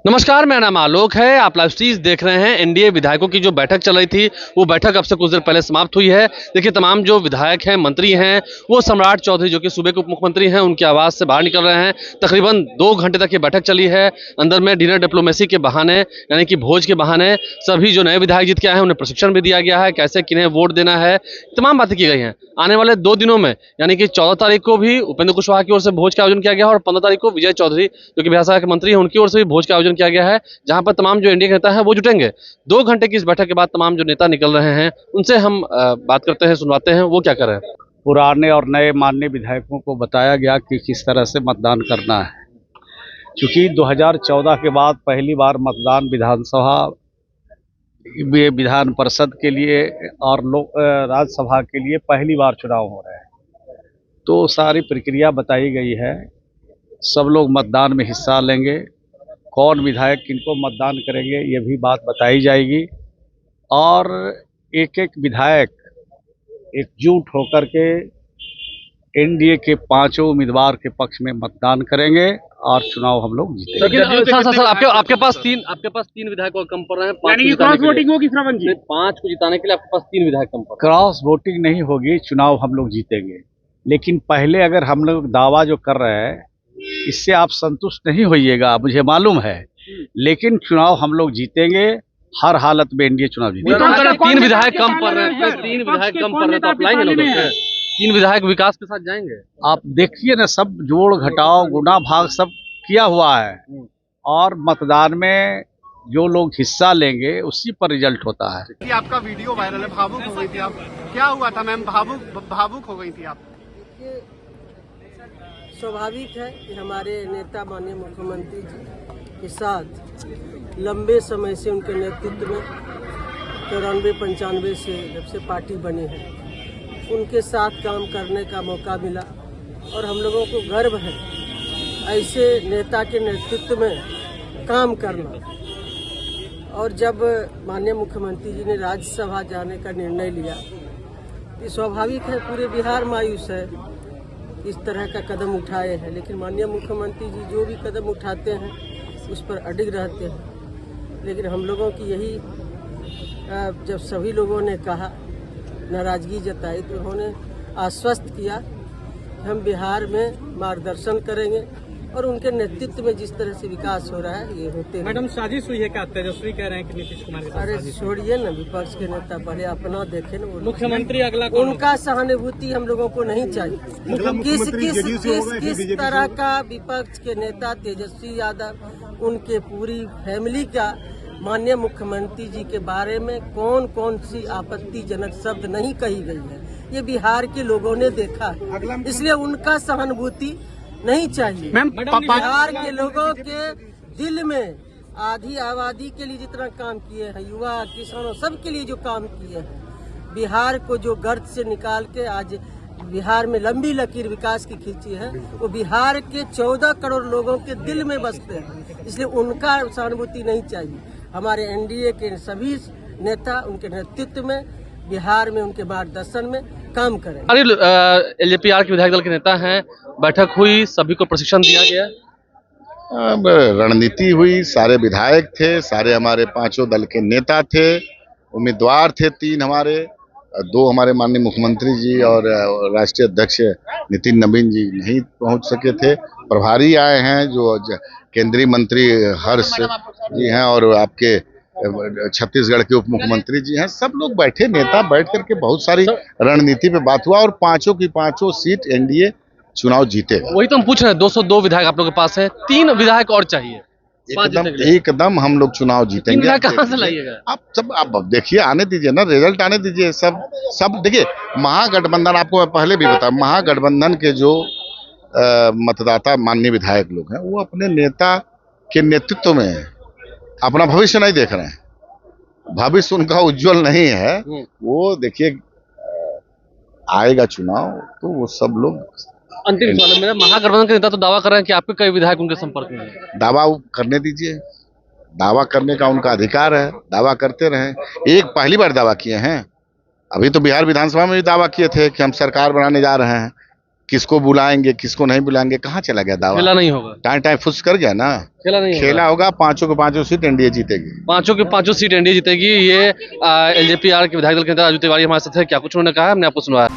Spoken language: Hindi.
नमस्कार, मेरा नाम आलोक है। आप लाइव स्ट्रीज देख रहे हैं। एनडीए विधायकों की जो बैठक चल रही थी, वो बैठक अब से कुछ देर पहले समाप्त हुई है। देखिए, तमाम जो विधायक हैं, मंत्री हैं, वो सम्राट चौधरी जो कि सूबे के उप मुख्यमंत्री हैं, उनके आवास से बाहर निकल रहे हैं। तकरीबन 2 घंटे तक ये बैठक चली है। अंदर में डिनर डिप्लोमेसी के बहाने, यानी कि भोज के बहाने, सभी जो नए विधायक जीत के आए हैं, उन्हें प्रशिक्षण भी दिया गया है, कैसे किन्हें वोट देना है, तमाम बातें की गई हैं। आने वाले 2 दिनों में, यानी कि 14 तारीख को भी उपेंद्र कुशवाहा की ओर से भोज का आयोजन किया गया है और 15 तारीख को विजय चौधरी जो कि बिहार सरकार के मंत्री हैं, उनकी ओर से भी भोज का आयोजन किया गया है, जहां पर तमाम जो एनडीए के नेता हैं वो जुटेंगे। 2 घंटे की इस बैठक के बाद तमाम जो नेता निकल रहे हैं, उनसे हम बात करते हैं, सुनवाते हैं वो क्या कर रहे हैं। पुराने और नए माननीय विधायकों को बताया गया कि किस तरह से मतदान करना है। क्योंकि 2014 के बाद पहली बार मतदान विधानसभा, विधान परिषद के लिए और लोक राज्यसभा के लिए पहली बार चुनाव हो रहे हैं, तो सारी प्रक्रिया बताई गई है। सब लोग मतदान में हिस्सा लेंगे, कौन विधायक किनको मतदान करेंगे ये भी बात बताई जाएगी, और एक एक विधायक एकजुट होकर के एनडीए के 5 उम्मीदवार के पक्ष में मतदान करेंगे और चुनाव हम लोग जीतेंगे। सर, आपके पास तीन विधायक और कम पड़ रहे हैं। 5 वोटिंग होगी, 5 को जिताने के लिए आपके पास 3 विधायक कम पड़ रहे हैं। क्रॉस वोटिंग नहीं होगी, चुनाव हम लोग जीतेंगे। लेकिन पहले अगर हम लोग दावा जो कर रहे हैं, इससे आप संतुष्ट नहीं होइएगा, मुझे मालूम है, लेकिन चुनाव हम लोग जीतेंगे। हर हालत में एनडीए चुनाव जीतेगा। 3 विधायक कम पड़ रहे हैं, 3 विधायक कम पड़ रहे हैं, तो आप लाएंगे ना उधर से? 3 विधायक विकास के साथ जाएंगे। आप देखिए ना, सब जोड़ घटाव गुणा भाग सब किया हुआ है, और मतदान में जो लोग हिस्सा लेंगे उसी पर रिजल्ट होता है। आपका वीडियो वायरल है, भावुक हो गई थी आप, क्या हुआ था मैम? भावुक हो गई थी आप? स्वाभाविक है कि हमारे नेता माननीय मुख्यमंत्री जी के साथ लंबे समय से उनके नेतृत्व में 94-95 से जब से पार्टी बनी है, उनके साथ काम करने का मौका मिला और हम लोगों को गर्व है ऐसे नेता के नेतृत्व में काम करना। और जब माननीय मुख्यमंत्री जी ने राज्यसभा जाने का निर्णय लिया, ये स्वाभाविक है, पूरे बिहार मायूस है इस तरह का कदम उठाए हैं, लेकिन माननीय मुख्यमंत्री जी जो भी कदम उठाते हैं उस पर अडिग रहते हैं। लेकिन हम लोगों की यही, जब सभी लोगों ने कहा, नाराजगी जताई, तो उन्होंने आश्वस्त किया कि हम बिहार में मार्गदर्शन करेंगे और उनके नेतृत्व में जिस तरह से विकास हो रहा है ये होते हैं। मैडम, साजिश हुई है क्या? तेजस्वी कह रहे हैं कि नीतीश कुमार के साथ अरे साजिश छोड़िए ना, विपक्ष के नेता पहले अपना देखे ना। मुख्यमंत्री अगला कौन उनका सहानुभूति हम लोगों को नहीं चाहिए। किस तरह का विपक्ष के नेता तेजस्वी यादव, उनके पूरी फैमिली का माननीय मुख्यमंत्री जी के बारे में कौन कौन सी आपत्तिजनक शब्द नहीं कही गई है, ये बिहार के लोगों ने देखा है, इसलिए उनका सहानुभूति नहीं चाहिए। बिहार के लोगों के दिल में आधी आबादी के लिए जितना काम किए हैं, युवा किसानों सबके लिए जो काम किए हैं, बिहार को जो गर्त से निकाल के आज बिहार में लंबी लकीर विकास की खींची है, वो बिहार के 14 करोड़ लोगों के दिल में बसते हैं, इसलिए उनका सहानुभूति नहीं चाहिए। हमारे एनडीए के सभी नेता उनके नेतृत्व में बिहार में उनके मार्गदर्शन में काम करें। एलजेपीआर के विधायक दल के नेता हैं, बैठक हुई, सभी को प्रशिक्षण दिया गया, रणनीति हुई, सारे विधायक थे, सारे हमारे 5 दल के नेता थे, उम्मीदवार थे 3 हमारे, 2 हमारे माननीय मुख्यमंत्री जी और राष्ट्रीय अध्यक्ष नितिन नवीन जी नहीं पहुंच सके थे। प्रभारी आए हैं, जो केंद्रीय मंत्री हर्ष जी हैं और आपके छत्तीसगढ़ के उप मुख्यमंत्री जी हैं। सब लोग बैठे, नेता बैठ करके बहुत सारी रणनीति पे बात हुआ और 5 की 5 सीट एनडीए चुनाव जीतेगा। वही तो हम पूछ रहे हैं। 202 विधायक आप लोगों के पास है, 3 विधायक और चाहिए। एकदम हम लोग चुनाव जीतेंगे। कहाँ से लाइएगा आप देखिए, आने दीजिए ना, रिजल्ट आने दीजिए। सब देखिए, महागठबंधन, आपको मैं पहले भी बताया, महागठबंधन के जो मतदाता माननीय विधायक लोग हैं, वो अपने नेता के नेतृत्व में अपना भविष्य नहीं देख रहे हैं। भविष्य उनका उज्जवल नहीं है। वो देखिए, आएगा चुनाव तो वो सब लोग अंतिम सवाल है मेरा। महागठबंधन के नेता तो दावा कर रहे हैं कि आपके कई विधायक उनके संपर्क में हैं। दावा करने दीजिए, दावा करने का उनका अधिकार है, दावा करते रहें। एक पहली बार दावा किए हैं, अभी तो बिहार विधानसभा में भी दावा किए थे कि हम सरकार बनाने जा रहे हैं, किसको बुलाएंगे किसको नहीं बुलाएंगे, कहाँ चला गया दावा? खेला नहीं होगा, टाइम टाइम फुस कर गया ना। खेला नहीं होगा। खेला होगा, पांचों के पांचों सीट एनडीए जीतेगी। पांचों के पांचों सीट एनडीए जीतेगी। ये एलजेपी आर के विधायक दल के नेता राजू तिवारी हमारे साथ है। क्या कुछ उन्होंने कहा हमने आपको सुनवाया।